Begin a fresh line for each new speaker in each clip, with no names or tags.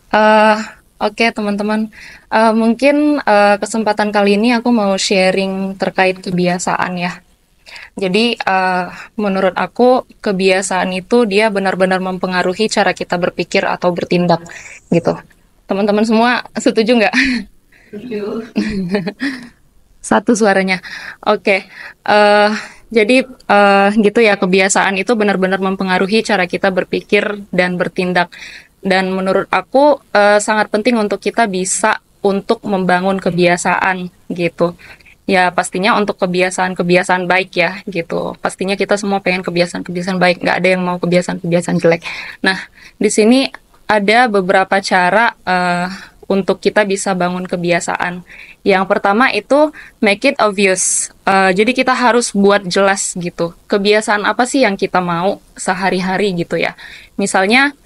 Eh, oke teman-teman. Mungkin kesempatan kali ini aku mau sharing terkait kebiasaan ya. Jadi menurut aku kebiasaan itu dia benar-benar mempengaruhi cara kita berpikir atau bertindak gitu. Teman-teman semua setuju nggak? Satu suaranya. Oke. Jadi gitu ya, kebiasaan itu benar-benar mempengaruhi cara kita berpikir dan bertindak. Dan menurut aku sangat penting untuk kita bisa untuk membangun kebiasaan gitu. Ya pastinya untuk kebiasaan-kebiasaan baik ya gitu. Pastinya kita semua pengen kebiasaan-kebiasaan baik, nggak ada yang mau kebiasaan-kebiasaan jelek. Nah, di sini ada beberapa cara untuk kita bisa bangun kebiasaan. Yang pertama itu make it obvious. Jadi kita harus buat jelas gitu. Kebiasaan apa sih yang kita mau sehari-hari gitu ya. Misalnya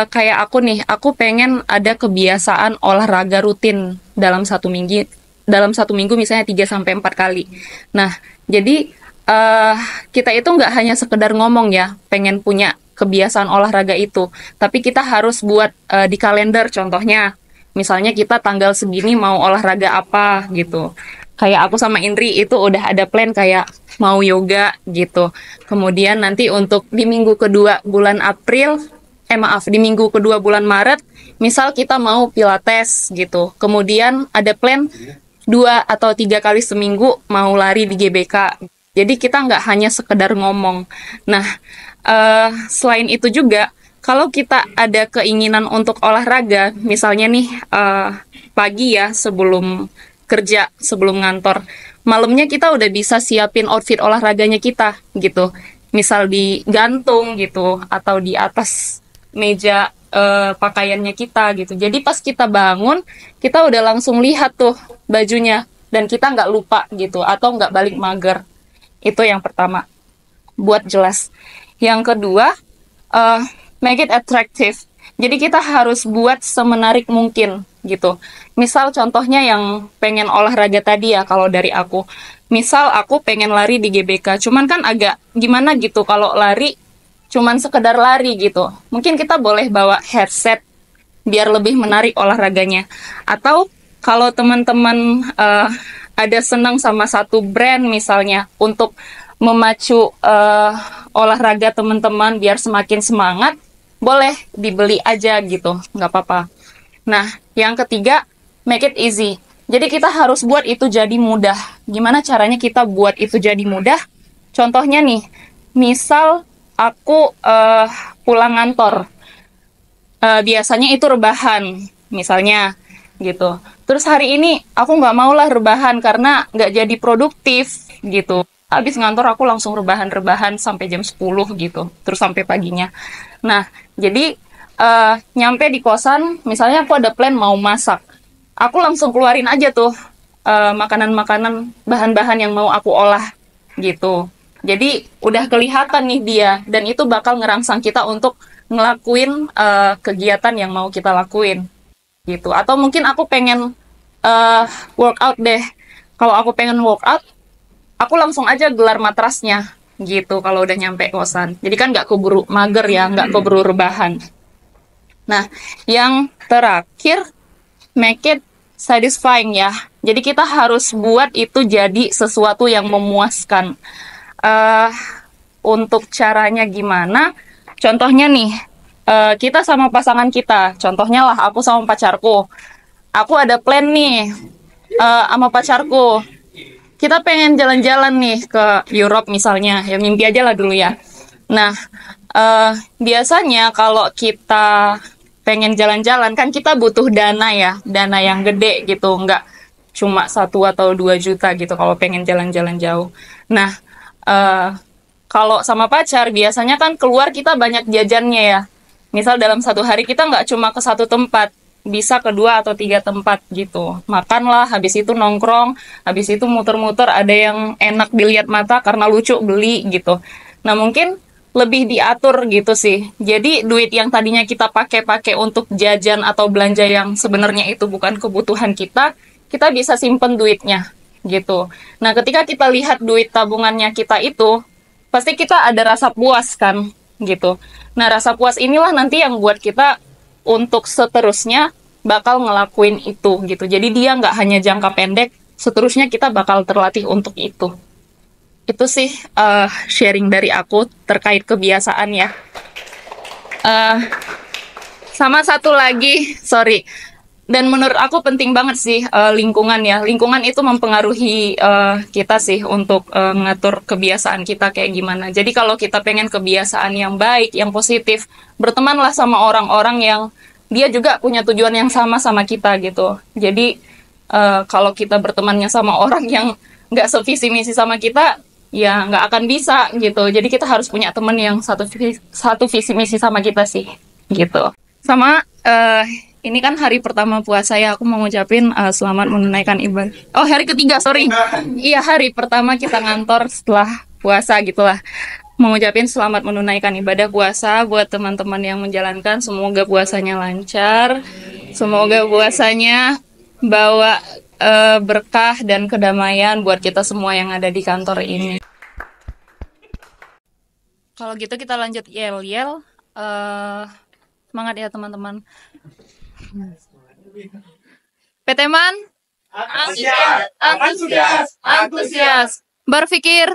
kayak aku nih, aku pengen ada kebiasaan olahraga rutin dalam satu minggu misalnya 3 sampai 4 kali. Nah, jadi kita itu nggak hanya sekedar ngomong ya, pengen punya kebiasaan olahraga itu, tapi kita harus buat di kalender contohnya. Misalnya kita tanggal segini mau olahraga apa gitu. Kayak aku sama Indri itu udah ada plan kayak mau yoga gitu. Kemudian nanti untuk di minggu kedua bulan April, maaf, di minggu kedua bulan Maret, misal kita mau pilates gitu. Kemudian ada plan 2 atau 3 kali seminggu mau lari di GBK. Jadi kita nggak hanya sekedar ngomong. Nah, selain itu juga, kalau kita ada keinginan untuk olahraga, misalnya nih pagi ya sebelum kerja, sebelum ngantor, malamnya kita udah bisa siapin outfit olahraganya kita gitu. Misal di gantung gitu, atau di atas meja pakaiannya kita gitu. Jadi pas kita bangun, kita udah langsung lihat tuh bajunya dan kita nggak lupa gitu atau nggak balik mager. Itu yang pertama, buat jelas. Yang kedua, uh, make it attractive. Jadi kita harus buat semenarik mungkin gitu. Misal contohnya yang pengen olahraga tadi ya kalau dari aku. Misal aku pengen lari di GBK, cuman kan agak gimana gitu kalau lari cuman sekedar lari gitu. Mungkin kita boleh bawa headset biar lebih menarik olahraganya. Atau kalau teman-teman ada senang sama satu brand misalnya untuk memacu olahraga teman-teman biar semakin semangat, boleh dibeli aja gitu, nggak apa-apa. Nah, yang ketiga, make it easy. Jadi kita harus buat itu jadi mudah. Gimana caranya kita buat itu jadi mudah? Contohnya nih, misal aku pulang ngantor, biasanya itu rebahan, misalnya gitu. Terus hari ini aku nggak mau lah rebahan karena nggak jadi produktif gitu. Habis ngantor aku langsung rebahan-rebahan sampai jam 10 gitu, terus sampai paginya. Nah, jadi nyampe di kosan, misalnya aku ada plan mau masak. Aku langsung keluarin aja tuh makanan-makanan, bahan-bahan yang mau aku olah gitu. Jadi udah kelihatan nih dia, dan itu bakal ngerangsang kita untuk ngelakuin kegiatan yang mau kita lakuin gitu. Atau mungkin aku pengen uh, workout deh. Kalau aku pengen workout, aku langsung aja gelar matrasnya gitu kalau udah nyampe kosan. Jadi kan nggak keburu mager ya, nggak keburu rebahan. Nah, yang terakhir, make it satisfying ya. Jadi kita harus buat itu jadi sesuatu yang memuaskan. eh untuk caranya gimana? Contohnya nih, kita sama pasangan kita. Contohnya lah, aku sama pacarku. Aku ada plan nih sama pacarku. Kita pengen jalan-jalan nih ke Europe misalnya. Ya mimpi aja lah dulu ya. Nah, biasanya kalau kita pengen jalan-jalan kan kita butuh dana ya, dana yang gede gitu, nggak cuma 1 atau 2 juta gitu kalau pengen jalan-jalan jauh. Nah, eh, kalau sama pacar biasanya kan keluar kita banyak jajannya ya. Misal dalam satu hari kita nggak cuma ke satu tempat, bisa ke 2 atau 3 tempat gitu. Makanlah, habis itu nongkrong, habis itu muter-muter, ada yang enak dilihat mata karena lucu beli gitu. Nah mungkin lebih diatur gitu sih. Jadi duit yang tadinya kita pakai-pakai untuk jajan atau belanja yang sebenarnya itu bukan kebutuhan kita bisa simpen duitnya gitu. Nah ketika kita lihat duit tabungannya kita itu, pasti kita ada rasa puas kan gitu. Nah rasa puas inilah nanti yang buat kita untuk seterusnya bakal ngelakuin itu gitu. Jadi dia nggak hanya jangka pendek, seterusnya kita bakal terlatih untuk itu. Itu sih sharing dari aku terkait kebiasaan ya. Eh, Sama satu lagi, sorry. Dan menurut aku penting banget sih lingkungan ya. Lingkungan itu mempengaruhi kita sih untuk ngatur kebiasaan kita kayak gimana. Jadi kalau kita pengen kebiasaan yang baik, yang positif, bertemanlah sama orang-orang yang dia juga punya tujuan yang sama sama kita gitu. Jadi kalau kita bertemannya sama orang yang nggak sevisi misi sama kita, ya nggak akan bisa gitu. Jadi kita harus punya teman yang satu visi misi sama kita sih gitu. Sama ini kan hari pertama puasa ya, aku mau ngucapin selamat menunaikan ibadah. Oh, hari ketiga, sorry. Iya, hari pertama kita ngantor setelah puasa gitulah. Mau ngucapin selamat menunaikan ibadah puasa buat teman-teman yang menjalankan. Semoga puasanya lancar. Semoga puasanya bawa berkah dan kedamaian buat kita semua yang ada di kantor ini. Kalau gitu kita lanjut yel-yel. Semangat ya teman-teman. Peteman, antusias. Berpikir,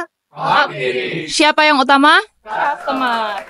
siapa yang utama? Customer.